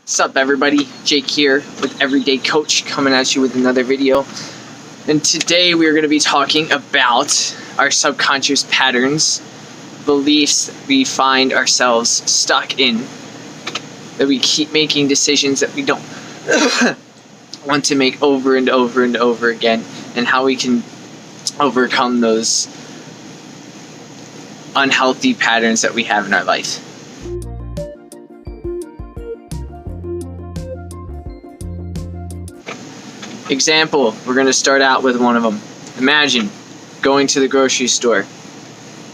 What's up, everybody? Jake here with Everyday Coach, coming at you with another video. And today we are going to be talking about our subconscious patterns, beliefs that we find ourselves stuck in, that we keep making decisions that we don't want to make over and over and over again, and how we can overcome those unhealthy patterns that we have in our life. Example, we're going to start out with one of them. Imagine going to the grocery store.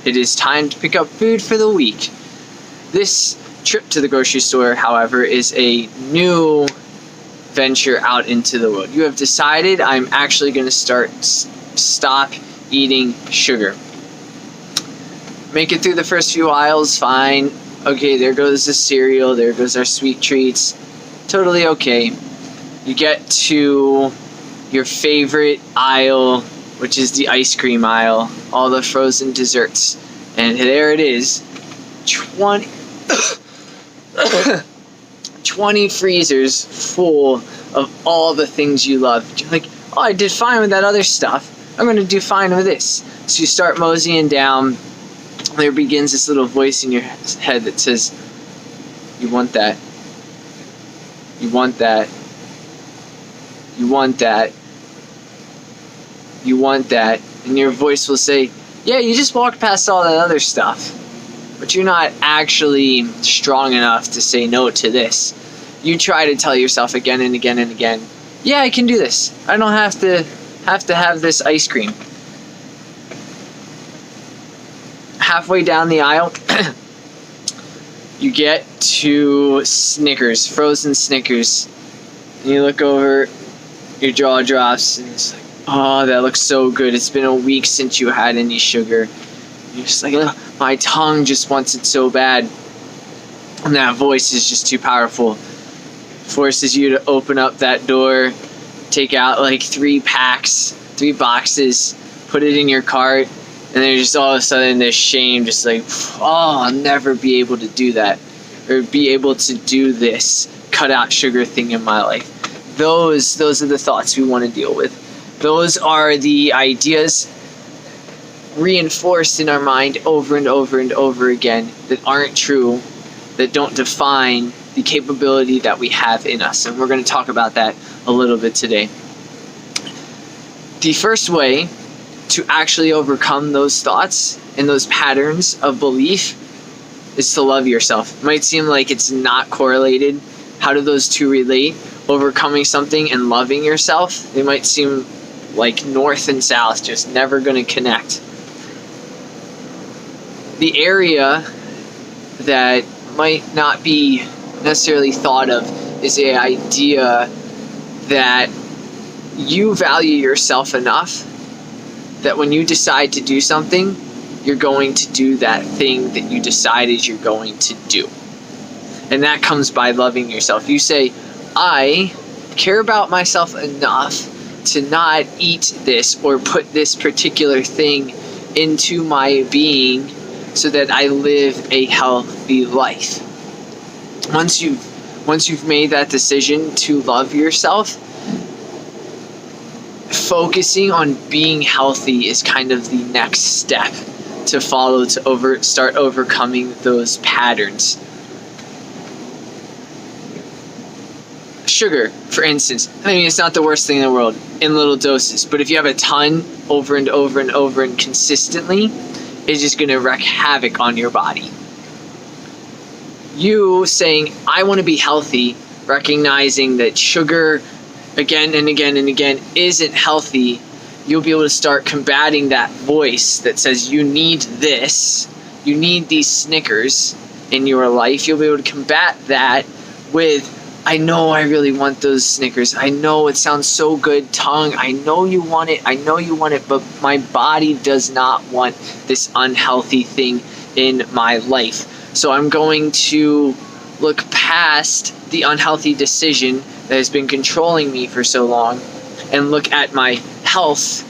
It is time to pick up food for the week. This trip to the grocery store, however, is a new venture out into the world. You have decided, I'm actually going to stop eating sugar. Make it through the first few aisles, fine. Okay, there goes the cereal, there goes our sweet treats. Totally okay. You get to your favorite aisle, which is the ice cream aisle, all the frozen desserts. And there it is, 20 freezers full of all the things you love. You're like, oh, I did fine with that other stuff. I'm going to do fine with this. So you start moseying down. There begins this little voice in your head that says, you want that. You want that. You want that. You want that. And your voice will say, yeah, you just walked past all that other stuff. But you're not actually strong enough to say no to this. You try to tell yourself again and again and again, yeah, I can do this. I don't have to have this ice cream. Halfway down the aisle, you get to Snickers, frozen Snickers. And you look over, your jaw drops, and it's like, oh, that looks so good. It's been a week since you had any sugar. You're just like, oh, my tongue just wants it so bad. And that voice is just too powerful. Forces you to open up that door, take out like 3 boxes, put it in your cart, and then just all of a sudden this shame, just like, oh, I'll never be able to do that, or be able to do this cut out sugar thing in my life. Those are the thoughts we want to deal with. Those are the ideas reinforced in our mind over and over and over again that aren't true, that don't define the capability that we have in us. And we're going to talk about that a little bit today. The first way to actually overcome those thoughts and those patterns of belief is to love yourself. It might seem like it's not correlated. How do those two relate? Overcoming something and loving yourself, they might seem like north and south, just never going to connect. The area that might not be necessarily thought of is the idea that you value yourself enough that when you decide to do something, you're going to do that thing that you decided you're going to do. And that comes by loving yourself. You say, I care about myself enough to not eat this or put this particular thing into my being so that I live a healthy life. Once you've made that decision to love yourself, focusing on being healthy is kind of the next step to follow to start overcoming those patterns. Sugar, for instance, I mean, it's not the worst thing in the world in little doses, but if you have a ton over and over and over and consistently, it's just going to wreak havoc on your body. You saying, I want to be healthy, recognizing that sugar again and again and again isn't healthy, you'll be able to start combating that voice that says you need this, you need these Snickers in your life. You'll be able to combat that with, I know I really want those Snickers. I know it sounds so good, tongue. I know you want it. I know you want it, but my body does not want this unhealthy thing in my life. So I'm going to look past the unhealthy decision that has been controlling me for so long and look at my health,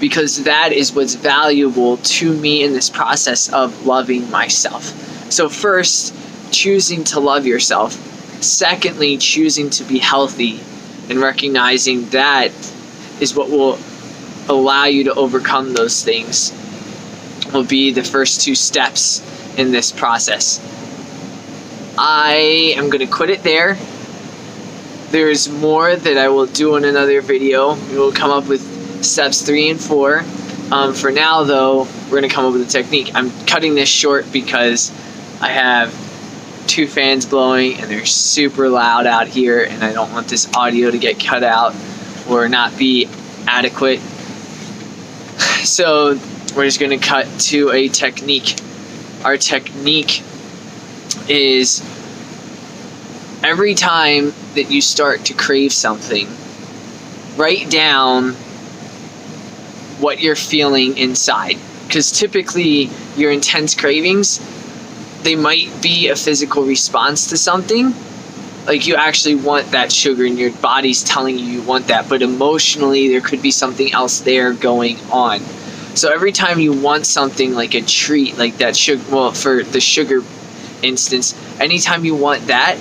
because that is what's valuable to me in this process of loving myself. So first, choosing to love yourself Secondly, choosing to be healthy and recognizing that is what will allow you to overcome those things will be the first two steps in this process. I am going to quit it there. There's more that I will do in another video. We will come up with steps 3 and 4. For now, though, we're going to come up with a technique. I'm cutting this short because I have 2 fans blowing and they're super loud out here, and I don't want this audio to get cut out or not be adequate. So we're just going to cut to a technique. Our technique is every time that you start to crave something, write down what you're feeling inside. Because typically your intense cravings, they might be a physical response to something. Like you actually want that sugar and your body's telling you want that, but emotionally there could be something else there going on. So every time you want something like a treat, like that sugar, well, for the sugar instance, anytime you want that,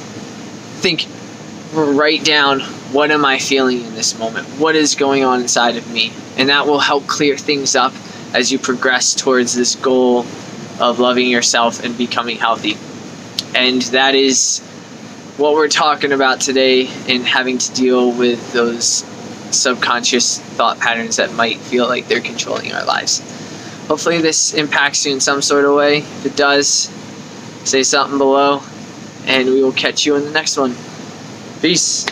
write down, what am I feeling in this moment? What is going on inside of me? And that will help clear things up as you progress towards this goal of loving yourself and becoming healthy. And that is what we're talking about today, in having to deal with those subconscious thought patterns that might feel like they're controlling our lives. Hopefully this impacts you in some sort of way. If it does, say something below, and we will catch you in the next one. Peace.